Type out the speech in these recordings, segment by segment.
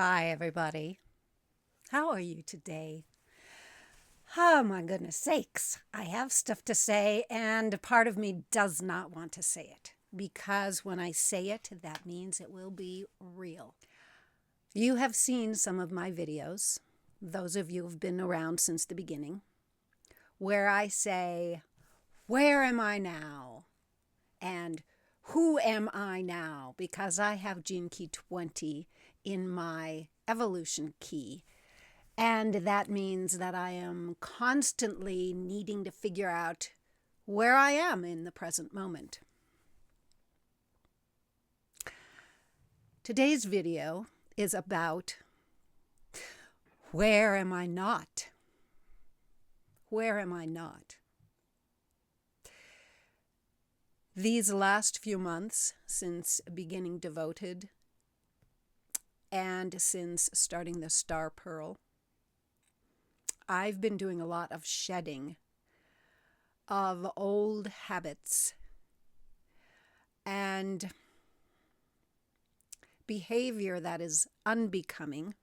Hi, everybody. How are you today? Oh, my goodness sakes. I have stuff to say, and part of me does not want to say it because when I say it, that means it will be real. You have seen some of my videos, those of you who have been around since the beginning, where I say, where am I now? And who am I now? Because I have Gene Key 20 in my evolution key. And that means that I am constantly needing to figure out where I am in the present moment. Today's video is about where am I not? Where am I not? These last few months since beginning Devoted and since starting the Star Pearl, I've been doing a lot of shedding of old habits and behavior that is unbecoming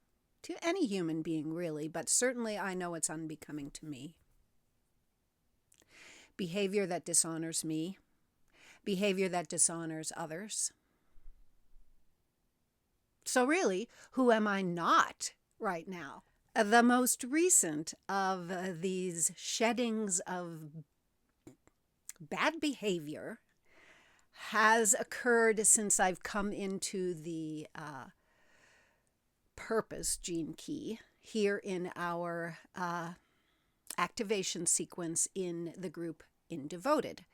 to any human being, really, but certainly I know it's unbecoming to me. Behavior that dishonors me, behavior that dishonors others. So really, who am I not right now? The most recent of these sheddings of bad behavior has occurred since I've come into the purpose gene key here in our activation sequence in the group in Devoted.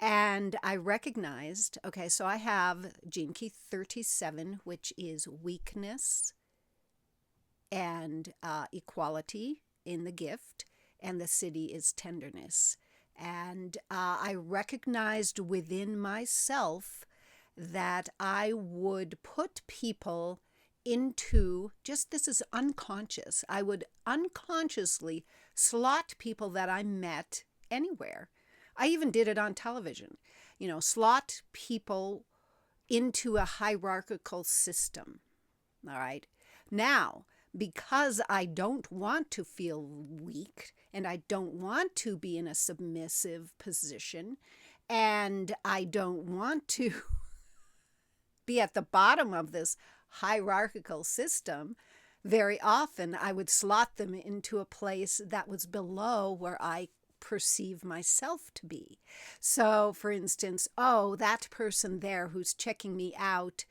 And I recognized, okay, so I have gene key 37, which is weakness and equality in the gift, and the city is tenderness. And I recognized within myself that I would put people into, this is unconscious, I would unconsciously slot people that I met anywhere. I even did it on television, slot people into a hierarchical system. All right. Now, because I don't want to feel weak and I don't want to be in a submissive position and I don't want to be at the bottom of this hierarchical system, very often I would slot them into a place that was below where I perceive myself to be. So, for instance, that person there who's checking me out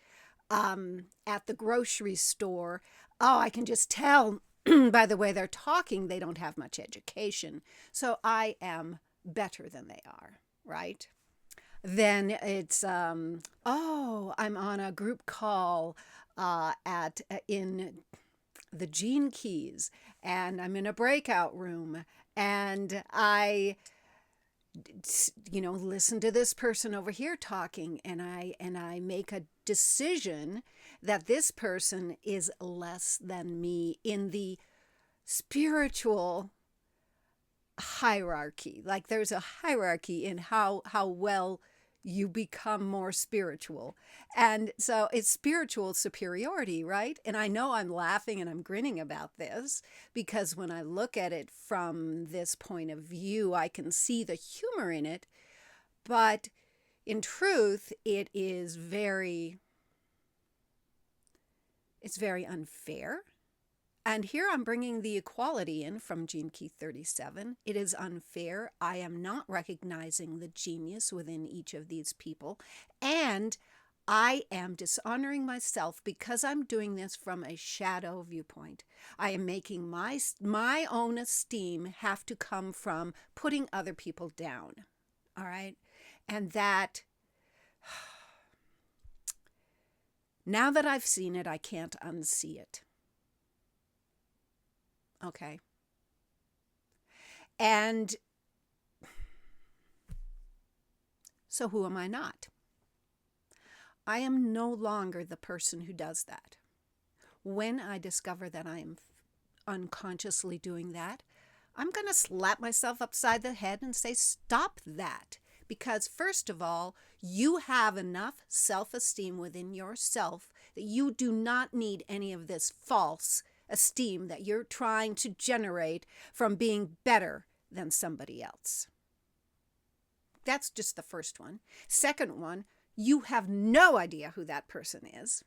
at the grocery store, I can just tell by the way they're talking, they don't have much education. So I am better than they are, right? Then it's, I'm on a group call in the Gene Keys, and I'm in a breakout room, and I listen to this person over here talking, and I make a decision that this person is less than me in the spiritual hierarchy. Like there's a hierarchy in how well you become more spiritual. And so it's spiritual superiority, right? And I know I'm laughing and I'm grinning about this because when I look at it from this point of view, I can see the humor in it. But in truth, it's very unfair. And here I'm bringing the equality in from Gene Key 37. It is unfair. I am not recognizing the genius within each of these people. And I am dishonoring myself because I'm doing this from a shadow viewpoint. I am making my own esteem have to come from putting other people down. All right? And that, now that I've seen it, I can't unsee it. Okay. And so who am I not? I am no longer the person who does that. When I discover that I am unconsciously doing that, I'm going to slap myself upside the head and say, stop that. Because first of all, you have enough self-esteem within yourself that you do not need any of this false esteem that you're trying to generate from being better than somebody else. That's just the first one. Second one, you have no idea who that person is.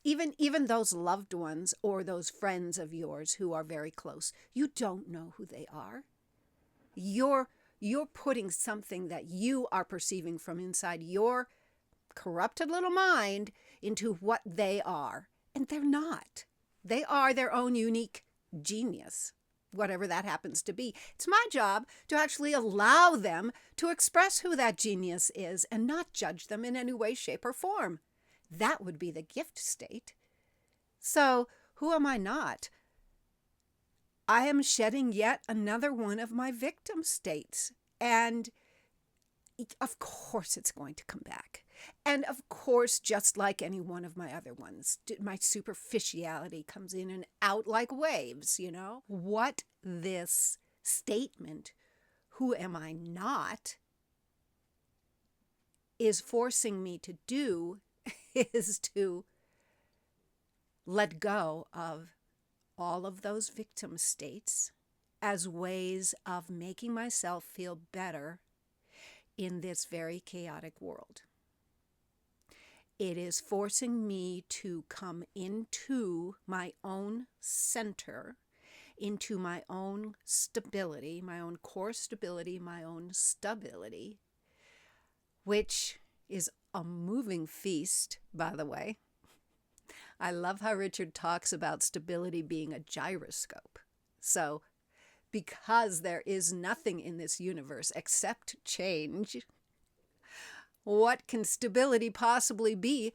Even those loved ones or those friends of yours who are very close, you don't know who they are. You're putting something that you are perceiving from inside your corrupted little mind into what they are. And they're not. They are their own unique genius, whatever that happens to be. It's my job to actually allow them to express who that genius is and not judge them in any way, shape, or form. That would be the gift state. So, who am I not? I am shedding yet another one of my victim states. And of course it's going to come back. And of course, just like any one of my other ones, my superficiality comes in and out like waves, you know? What this statement, who am I not, is forcing me to do is to let go of all of those victim states as ways of making myself feel better in this very chaotic world. It is forcing me to come into my own center, into my own stability, my own core stability, my own stability, which is a moving feast, by the way. I love how Richard talks about stability being a gyroscope. So, because there is nothing in this universe except change, what can stability possibly be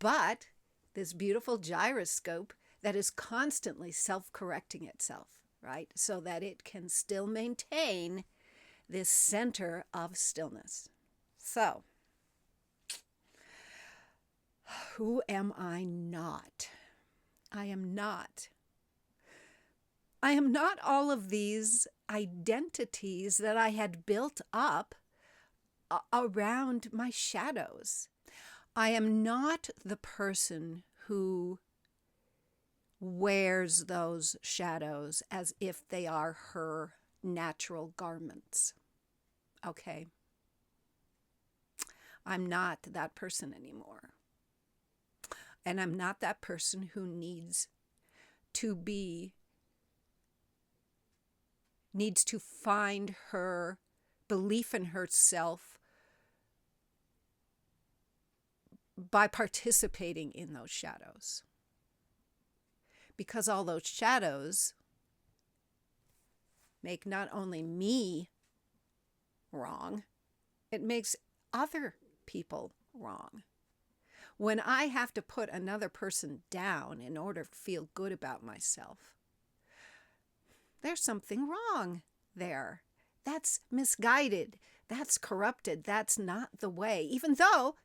but this beautiful gyroscope that is constantly self-correcting itself, right? So that it can still maintain this center of stillness. So, who am I not? I am not. I am not all of these identities that I had built up around my shadows. I am not the person who wears those shadows as if they are her natural garments. Okay? I'm not that person anymore. And I'm not that person who needs to find her belief in herself by participating in those shadows. Because all those shadows make not only me wrong, it makes other people wrong. When I have to put another person down in order to feel good about myself, there's something wrong there. That's misguided. That's corrupted. That's not the way. Even though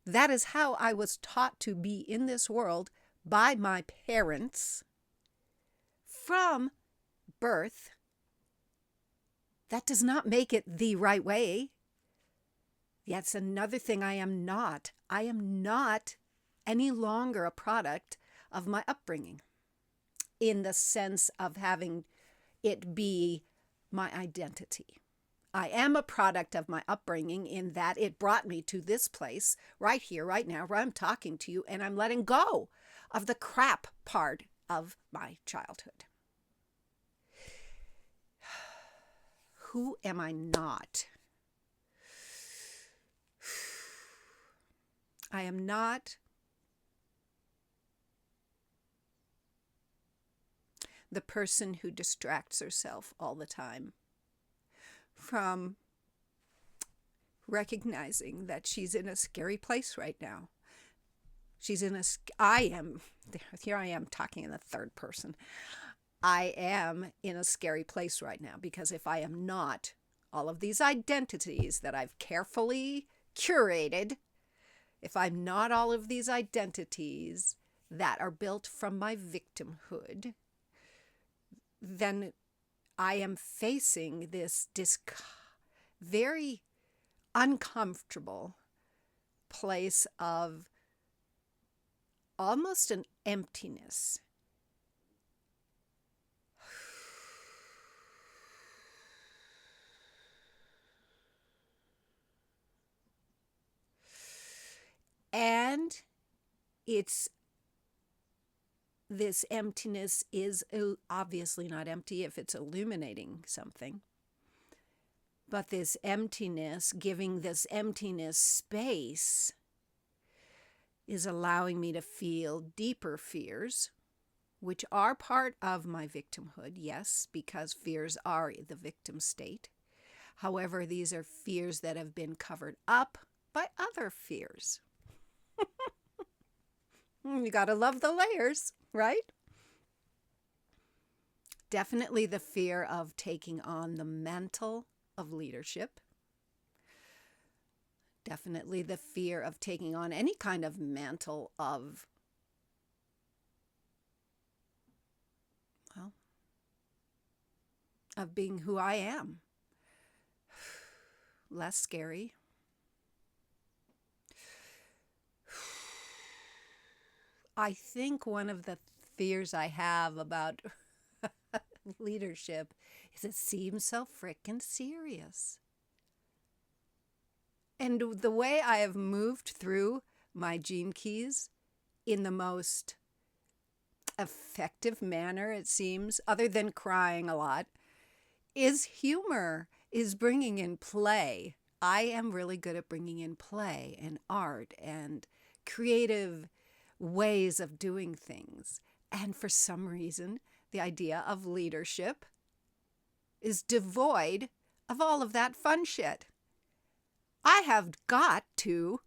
that is how I was taught to be in this world by my parents from birth, that does not make it the right way. That's another thing I am not. I am not any longer a product of my upbringing in the sense of having it be my identity. I am a product of my upbringing in that it brought me to this place right here, right now, where I'm talking to you, and I'm letting go of the crap part of my childhood. Who am I not? I am not the person who distracts herself all the time from recognizing that she's in a scary place right now. Here I am talking in the third person. I am in a scary place right now because if I am not all of these identities that I've carefully curated, if I'm not all of these identities that are built from my victimhood, then I am facing this very uncomfortable place of almost an emptiness. And this emptiness is obviously not empty if it's illuminating something. But this emptiness, giving this emptiness space, is allowing me to feel deeper fears, which are part of my victimhood, yes, because fears are the victim state. However, these are fears that have been covered up by other fears. You gotta love the layers, right? Definitely the fear of taking on the mantle of leadership. Definitely the fear of taking on any kind of mantle of, well, of being who I am. Less scary. I think one of the fears I have about leadership is it seems so frickin' serious. And the way I have moved through my gene keys in the most effective manner, it seems, other than crying a lot, is humor, is bringing in play. I am really good at bringing in play and art and creative ways of doing things. And for some reason, the idea of leadership is devoid of all of that fun shit. I have got to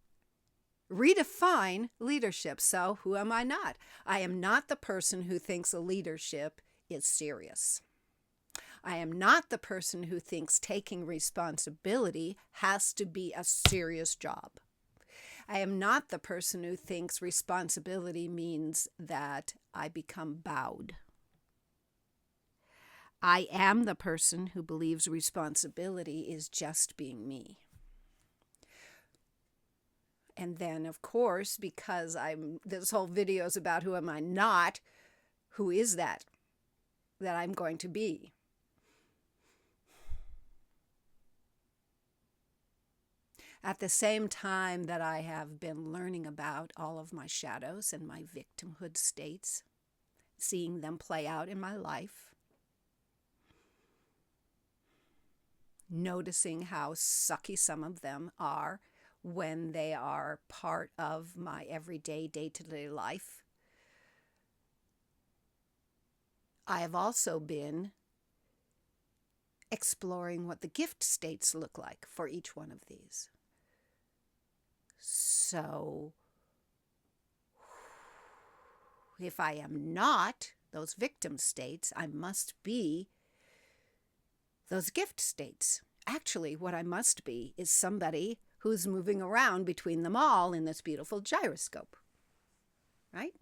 redefine leadership. So who am I not? I am not the person who thinks a leadership is serious. I am not the person who thinks taking responsibility has to be a serious job. I am not the person who thinks responsibility means that I become bowed. I am the person who believes responsibility is just being me. And then, of course, because this whole video is about who am I not, who is that I'm going to be? At the same time that I have been learning about all of my shadows and my victimhood states, seeing them play out in my life, noticing how sucky some of them are when they are part of my everyday, day-to-day life, I have also been exploring what the gift states look like for each one of these. So, if I am not those victim states, I must be those gift states. Actually, what I must be is somebody who's moving around between them all in this beautiful gyroscope, right?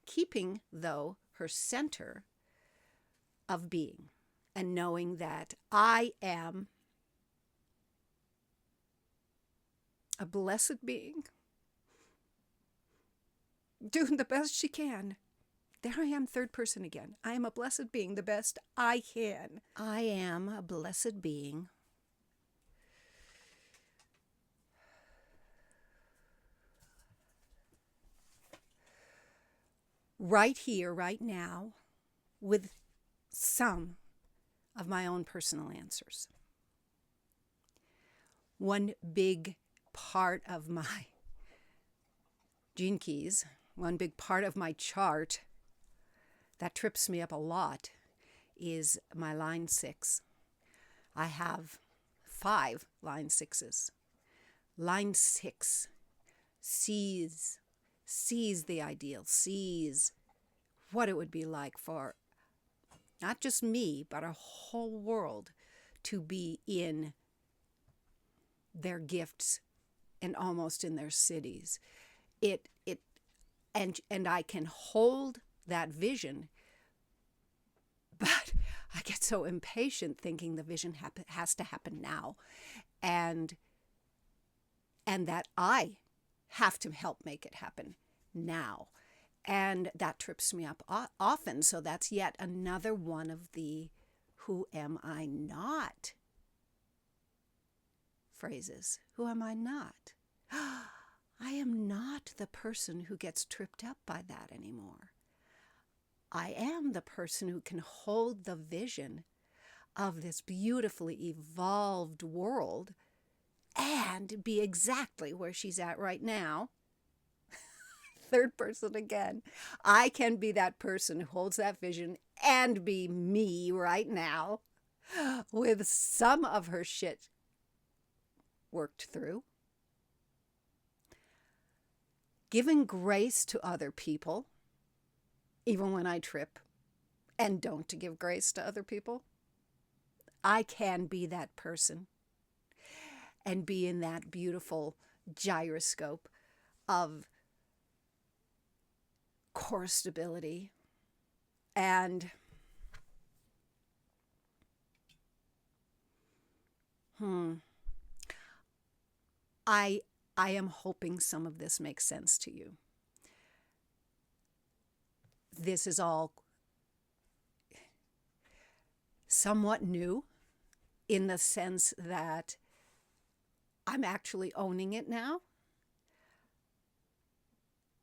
Keeping, though, her center of being and knowing that I am a blessed being doing the best she can. There I am, third person again. I am a blessed being, the best I can. I am a blessed being right here, right now, with some of my own personal answers. One big part of my gene keys, one big part of my chart that trips me up a lot is my line 6. I have 5 line 6s. Line 6 sees the ideal, sees what it would be like for not just me, but our whole world to be in their gifts and almost in their cities. And I can hold that vision, but I get so impatient thinking the vision has to happen now, and that I have to help make it happen now. And that trips me up often. So that's yet another one of the "who am I not" phrases. Who am I not? I am not the person who gets tripped up by that anymore. I am the person who can hold the vision of this beautifully evolved world and be exactly where she's at right now. Third person again. I can be that person who holds that vision and be me right now with some of her shit worked through. Giving grace to other people, even when I trip and don't give grace to other people. I can be that person and be in that beautiful gyroscope of core stability and I am hoping some of this makes sense to you. This is all somewhat new in the sense that I'm actually owning it now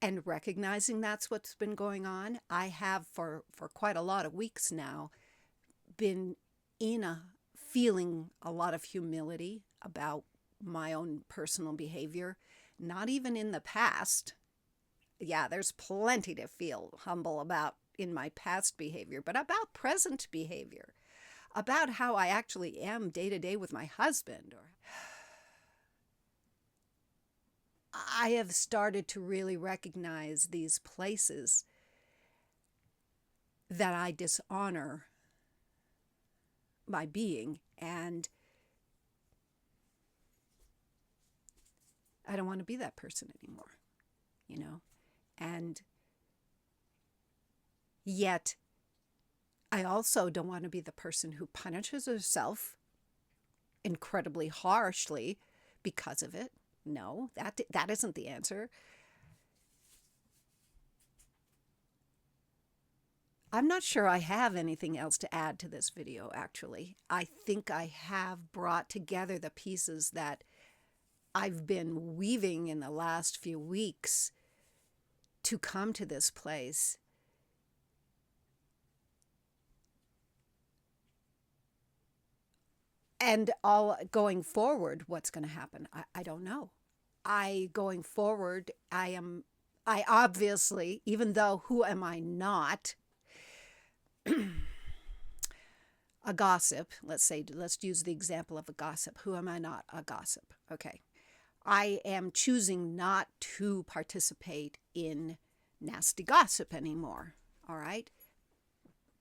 and recognizing that's what's been going on. I have for quite a lot of weeks now been feeling a lot of humility about my own personal behavior, not even in the past. Yeah, there's plenty to feel humble about in my past behavior, but about present behavior, about how I actually am day to day with my husband. Or I have started to really recognize these places that I dishonor my being, and I don't want to be that person anymore, you know? And yet, I also don't want to be the person who punishes herself incredibly harshly because of it. No, that isn't the answer. I'm not sure I have anything else to add to this video, actually. I think I have brought together the pieces that I've been weaving in the last few weeks to come to this place. And all going forward, what's going to happen? I don't know. Going forward, I obviously, even though who am I not? A gossip, let's use the example of a gossip. Who am I not? A gossip. Okay. I am choosing not to participate in nasty gossip anymore. All right.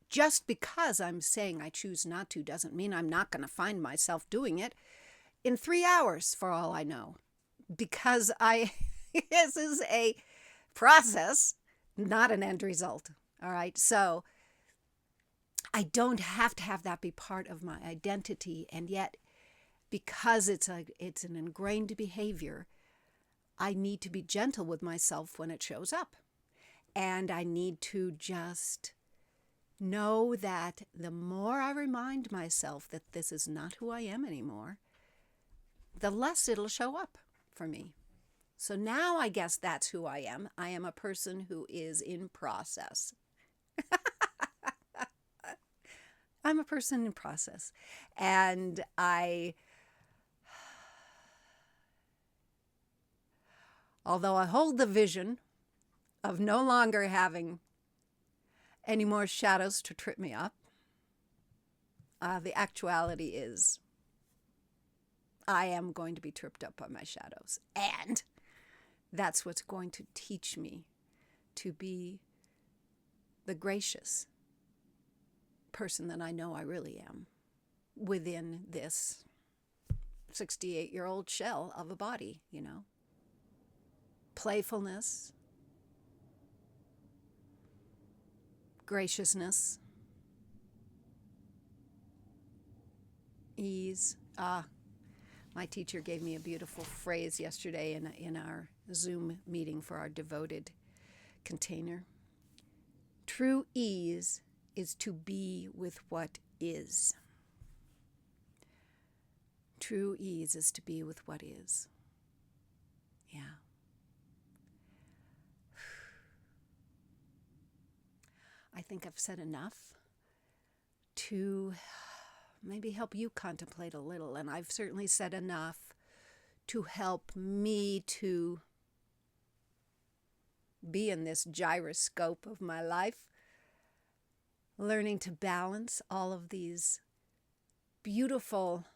Just because I'm saying I choose not to doesn't mean I'm not going to find myself doing it in 3 hours, for all I know. Because this is a process, not an end result. All right. So I don't have to have that be part of my identity. And yet, because it's an ingrained behavior, I need to be gentle with myself when it shows up. And I need to just know that the more I remind myself that this is not who I am anymore, the less it'll show up for me. So now I guess that's who I am. I am a person who is in process. I'm a person in process. And although I hold the vision of no longer having any more shadows to trip me up, the actuality is I am going to be tripped up by my shadows. And that's what's going to teach me to be the gracious person that I know I really am within this 68-year-old shell of a body, you know. Playfulness, graciousness, ease. My teacher gave me a beautiful phrase yesterday in our Zoom meeting for our devoted container. True ease is to be with what is. True ease is to be with what is. Yeah. I think I've said enough to maybe help you contemplate a little, and I've certainly said enough to help me to be in this gyroscope of my life, learning to balance all of these beautiful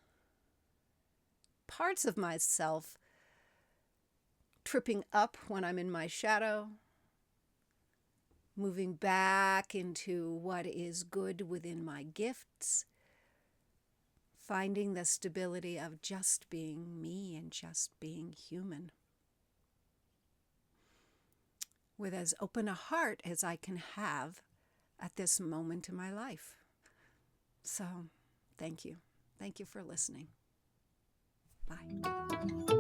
parts of myself, tripping up when I'm in my shadow, moving back into what is good within my gifts, finding the stability of just being me and just being human, with as open a heart as I can have at this moment in my life. So, thank you. Thank you for listening. Bye.